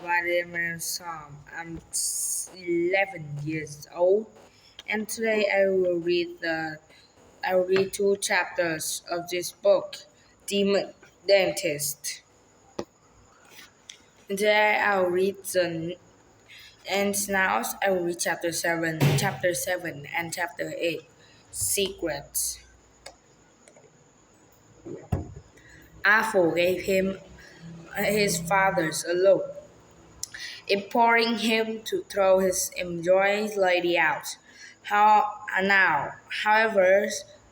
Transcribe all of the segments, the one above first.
my name is Sam. I'm 11 years old, and today I will read two chapters of this book, Demon Dentist. Today I'll read the and now I will read chapter 7 and chapter 8, Secrets. Apple gave him his father's a look, imploring him to throw his enjoying lady out. However,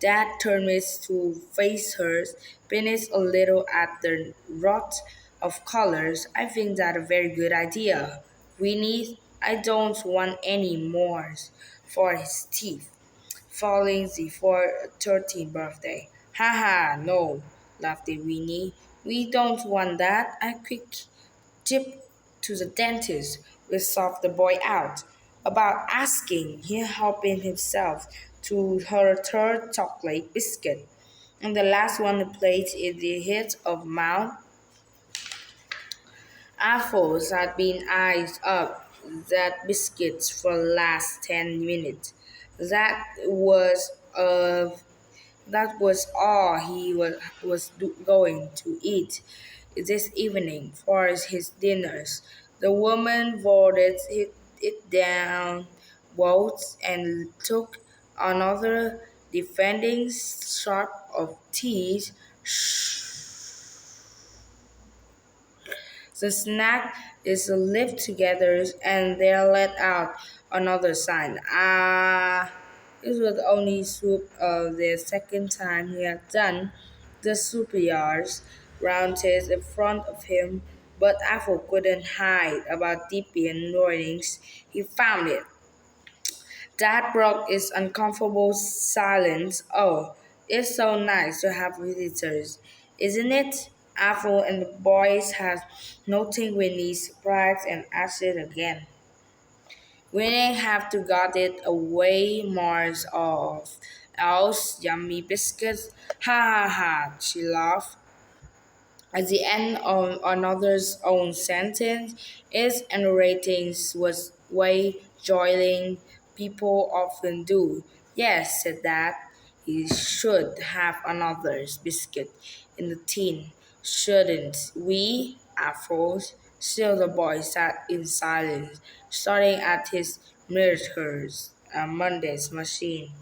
Dad turned to face her, finished a little at the rot of colors. I think that's a very good idea. Winnie, I don't want any more for his teeth. Following the 13th birthday. Haha, no, laughed Winnie. We don't want that. I quick Chip to the dentist will solve the boy out. About asking, he helping himself to her third chocolate biscuit. And the last one on the plate is the hit of mouth. Apples had been eyed up that biscuits for the last 10 minutes. That was uh, that was all he was going to eat this evening for his dinners. The woman voted it down votes and took another defending shot of tea. The snack is lipped together and they let out another sign. Ah, this was only soup of the second time he had done the soup yards rounded in front of him, but Apple couldn't hide about Dippy and warnings. He found it. Dad broke his uncomfortable silence. Oh, it's so nice to have visitors, isn't it? Apple and the boys had noting Winnie's surprise and asked it again. Winnie have to got it away more of else yummy biscuits. Ha ha ha, she laughed. At the end of another's own sentence, its ratings was way joining people often do. Yes, said Dad. He should have another's biscuit in the tin. Shouldn't we? Afros. Still the boy sat in silence, staring at his miniatures, Monday's machine.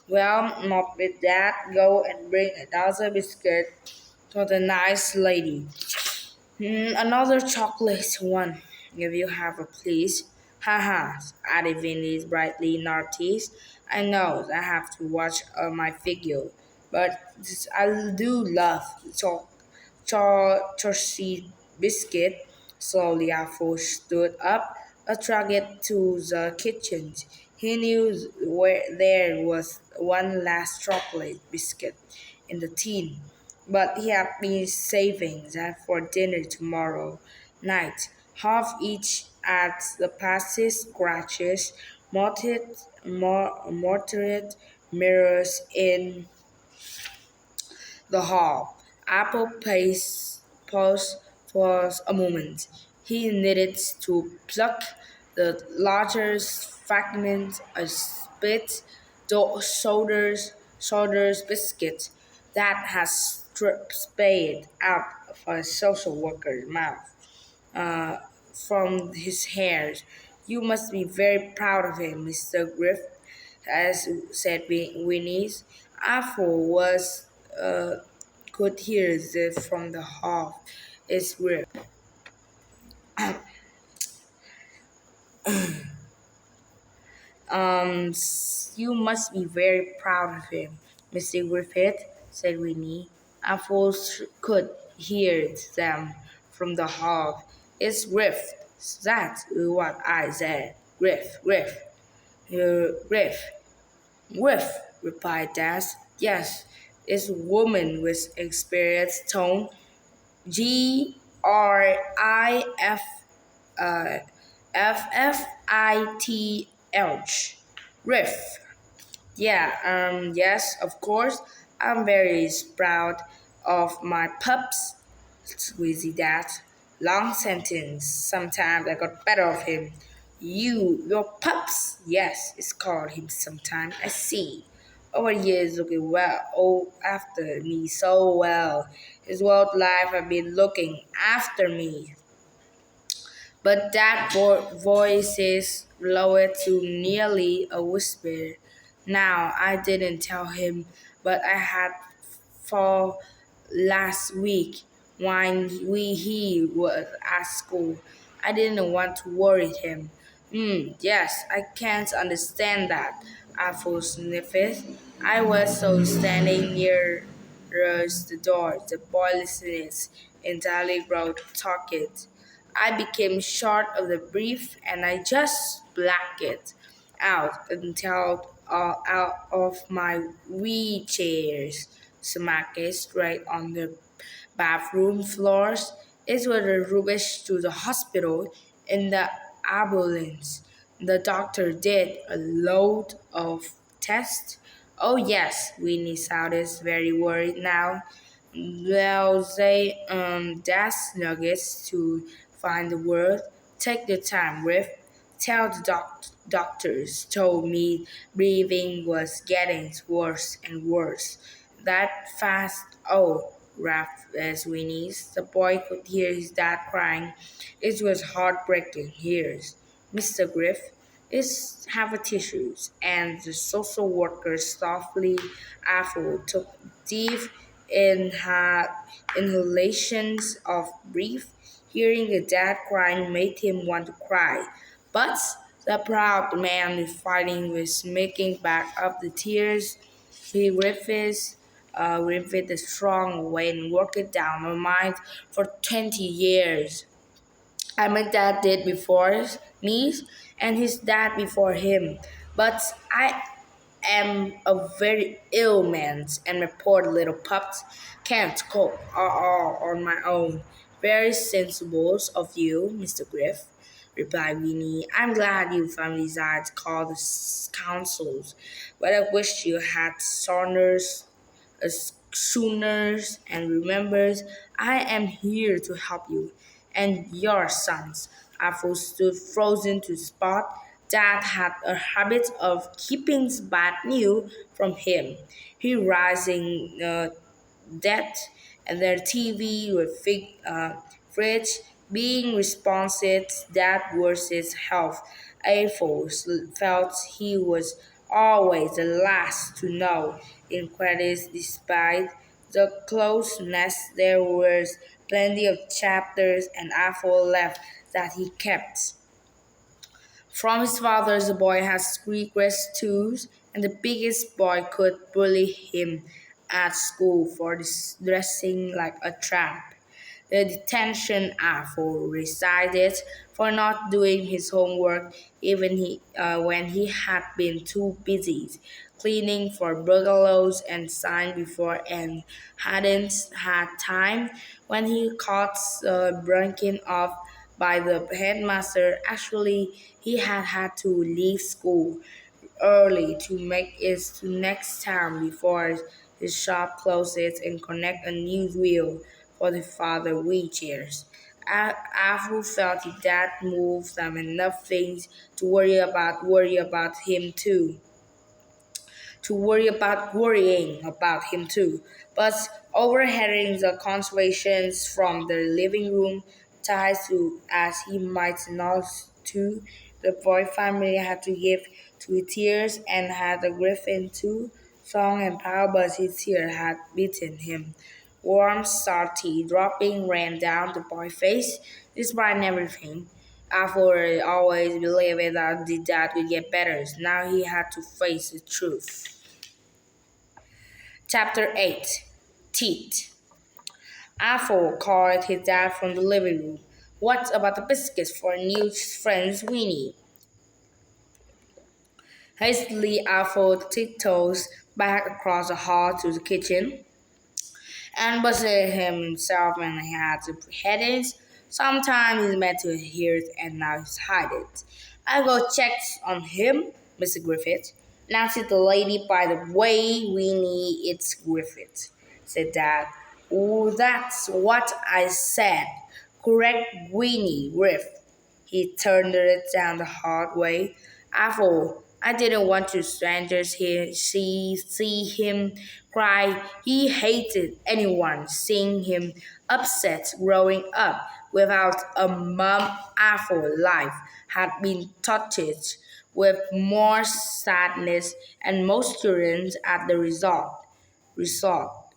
Well, not with that. Go and bring another biscuit to the nice lady. Another chocolate one, if you have a please. Haha, added Vinny brightly noticed. I know I have to watch my figure, but I do love Chorcy biscuit. Slowly, Afro stood up, attracted to the kitchen. He knew where there was one last chocolate biscuit in the tin, but he had been saving that for dinner tomorrow night. Half each at the passes scratches, mortared mirrors in the hall. Apple paused for a moment. He needed to pluck the largest fragment of spit, shoulders biscuit that had spayed out of a social worker's mouth uh, from his hairs. You must be very proud of him, Mr. Griff, as said Winnie's. Apple was could hear this from the hall. It's Griff. You must be very proud of him, Mr. Griffith, said Winnie. Apple could hear them from the hall. It's Griff. That's what I said. Griff, Griff. Griff. Griff, replied Dad. Yes, it's a woman with experienced tone. Grif uh, FFITH. Riff. Yeah, yes, of course. I'm very proud of my pups, Squeezy Dad. long sentence. Sometimes I got better of him. Your pups? Yes, it's called him sometimes. I see. Over years looking well after me so well. His whole life have been looking after me. But that voice is lowered to nearly a whisper. Now, I didn't tell him, but I had for last week when he was at school. I didn't want to worry him. Yes, I can't understand that. Apple sniffed. I was so standing near the door. The boy listened entirely wrote talking. I became short of the brief and I just blacked it out until out of my wheelchairs, smacked it straight on the bathroom floors. It was a rubbish to the hospital in the ambulance. The doctor did a load of tests. Oh yes, Winnie sounded very worried now. Well, that's nuggets to find the word. Take the time, Riff. Tell the doctors told me breathing was getting worse and worse. That fast, oh, Raph as Winnie's. The boy could hear his dad crying. It was heartbreaking. Here's Mr. Griff. Is have a tissues, and the social worker softly after took deep in her inhalations of breath. Hearing the dad crying made him want to cry, but the proud man fighting was making back up the tears. He riffed the strong way and worked it down my mind for 20 years. My dad did before me, and his dad before him. But I am a very ill man, and my poor little pups can't cope all on my own. Very sensible of you, Mr. Griff, replied Winnie. I'm glad you finally decided to call the councils, but I wish you had sooners and remembers I am here to help you and your sons. Apple stood frozen to spot. Dad had a habit of keeping bad news from him. He rising debt and their TV with fridge being responsive that was his health. Aples felt he was always the last to know. In credits, despite the closeness, there was plenty of chapters and Apple left that he kept. From his father, the boy has regrets too, and the biggest boy could bully him at school for dressing like a tramp. The detention Afo resided for not doing his homework when he had been too busy cleaning for burglaries and sign before and hadn't had time when he caught breaking off by the headmaster. Actually, he had to leave school early to make it to next town before his shop closes and connect a new wheel for the father wheelchairs. Afro felt his dad moved them enough things to worry about him too to worry about worrying about him too. But overhearing the conversations from the living room, tied to as he might not to, the boy family had to give to tears and had the griffin too, strong and power, but his tear had beaten him. Warm, salty, dropping ran down the boy's face, despite everything. After always believed that the dad would get better, now he had to face the truth. Chapter 8 Teeth. Apple called his dad from the living room. What about the biscuits for new friends Winnie? Hastily, Apple tiptoes back across the hall to the kitchen and busted himself and he had to headaches. Sometimes he's meant to hear it and now he's hide it. I go check on him, Mr. Griffith. Now sit the lady by the way, Winnie, it's Griffith, said Dad. Oh, that's what I said. Correct, Winnie, Riff. He turned it down the hard way. Apple, I didn't want to strangers see him cry. He hated anyone seeing him upset growing up without a mom. Apple life had been touched with more sadness and most students at the resort,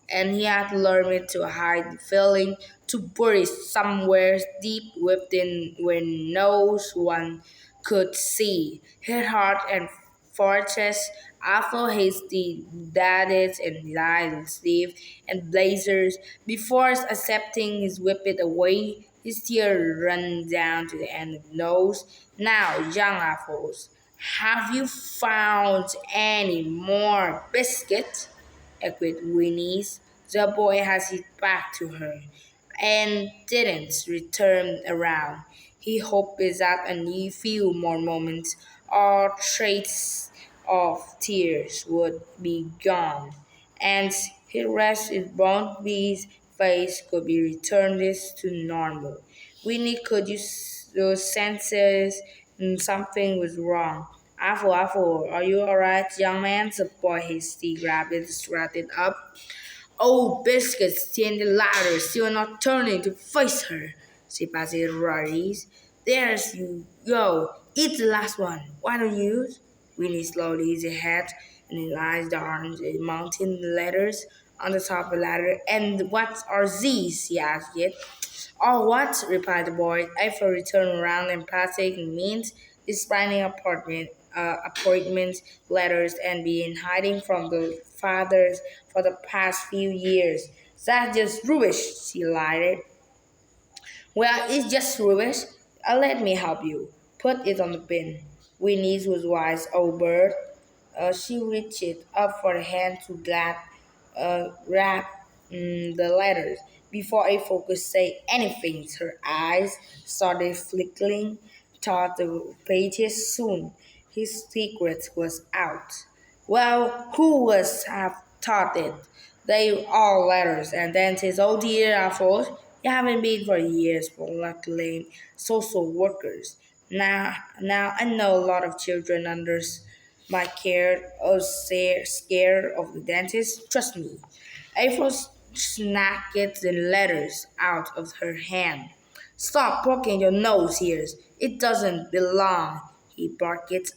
and he had learned to hide the feeling, to bury somewhere deep within where no one could see. His heart and fortress, after hasty daddies and light sleeve and blazers, before accepting his whipped away, his tear ran down to the end of the nose. Now, young apples, have you found any more biscuit? Echoed Winnie's. The boy has his back to her and didn't return around. He hoped that a few more moments or trace of tears would be gone, and his rested brown bee's face could be returned to normal. Winnie could use those senses something was wrong. Apple, are you alright, young man? The boy hastily grabbed it, started up. Oh, Biscuits stand the ladder, still not turning to face her. She passed it Rari's. There's you go. Eat the last one. Why don't you? Winnie slowly his head and his eyes darkened the mountain letters on the top of the ladder. And what are these? He asked it. Oh, what? Replied the boy. After returned around and passing means displaying appointment letters and being hiding from the fathers for the past few years. That's just rubbish, she lied. Well, it's just rubbish. Let me help you. Put it on the bin. Winnie's was wise, old bird. She reached up for a hand to grab the letters. Before April could say anything, her eyes started flickering toward the pages soon. His secret was out. Well, who was have taught it? They all letters, and then says, "Oh dear, I thought you haven't been for years for luckily social workers. Now I know a lot of children under my care are scared of the dentist. Trust me." April snatched the letters out of her hand. "Stop poking your nose here. It doesn't belong," he barked.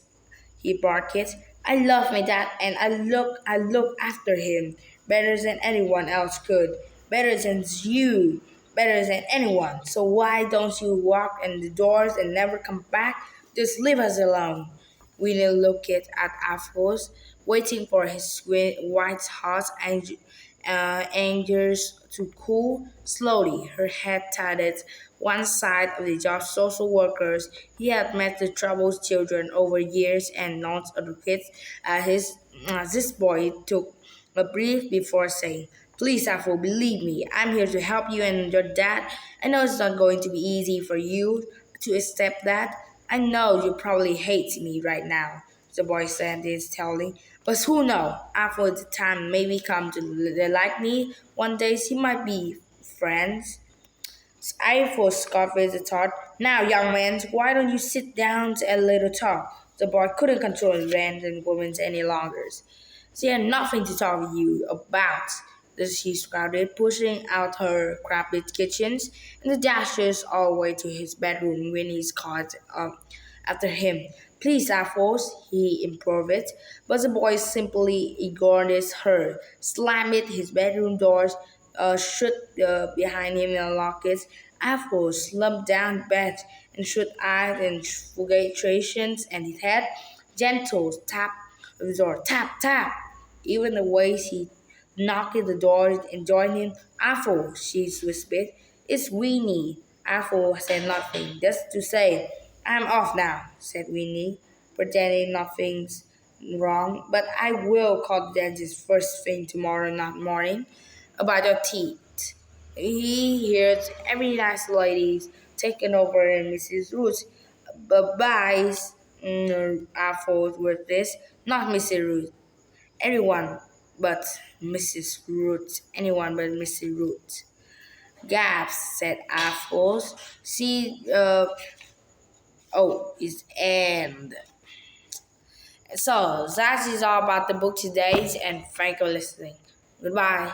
He barked. "I love my dad and I look after him better than anyone else could. Better than you. Better than anyone. So why don't you walk in the doors and never come back? Just leave us alone." Winnie looked at Afros, waiting for his white hot angers to cool. Slowly, her head tilted one side of the job social workers. He had met the troubled children over years and not other kids. This boy took a breath before saying, "Please, Afro, believe me. I'm here to help you and your dad. I know it's not going to be easy for you to accept that. I know you probably hate me right now," the boy said this telling. "But who knows? After the time maybe come to like me, one day he might be friends." I scoffed at the thought. "Now, young man, why don't you sit down and let her talk?" The boy couldn't control his random women any longer. "She had nothing to talk to you about," she shouted, pushing out her crowded kitchens and the dashes all the way to his bedroom when he's caught up after him. "Please, Alphonse," he implored, but the boy simply ignored her, slammed his bedroom doors shut behind him and locked it. Alphonse slumped down the bed and shut eyes and fugations and his head. Gentle tap of the door, tap, tap. Even the way he knocked at the door and joined him. "Apple," she whispered. "It's Winnie." Apple said nothing, just to say, "I'm off now," said Winnie, pretending nothing's wrong. "But I will call the dentist first thing tomorrow not morning about your teeth." He heard every nice lady's taken over and Mrs. Ruth. Bye-bye, Apple with this, not Mrs. Ruth. Everyone but Mrs. Root. Anyone but Mrs. Root. Gaps, said Apples. See, it's end. So that is all about the book today, and thank you for listening. Goodbye.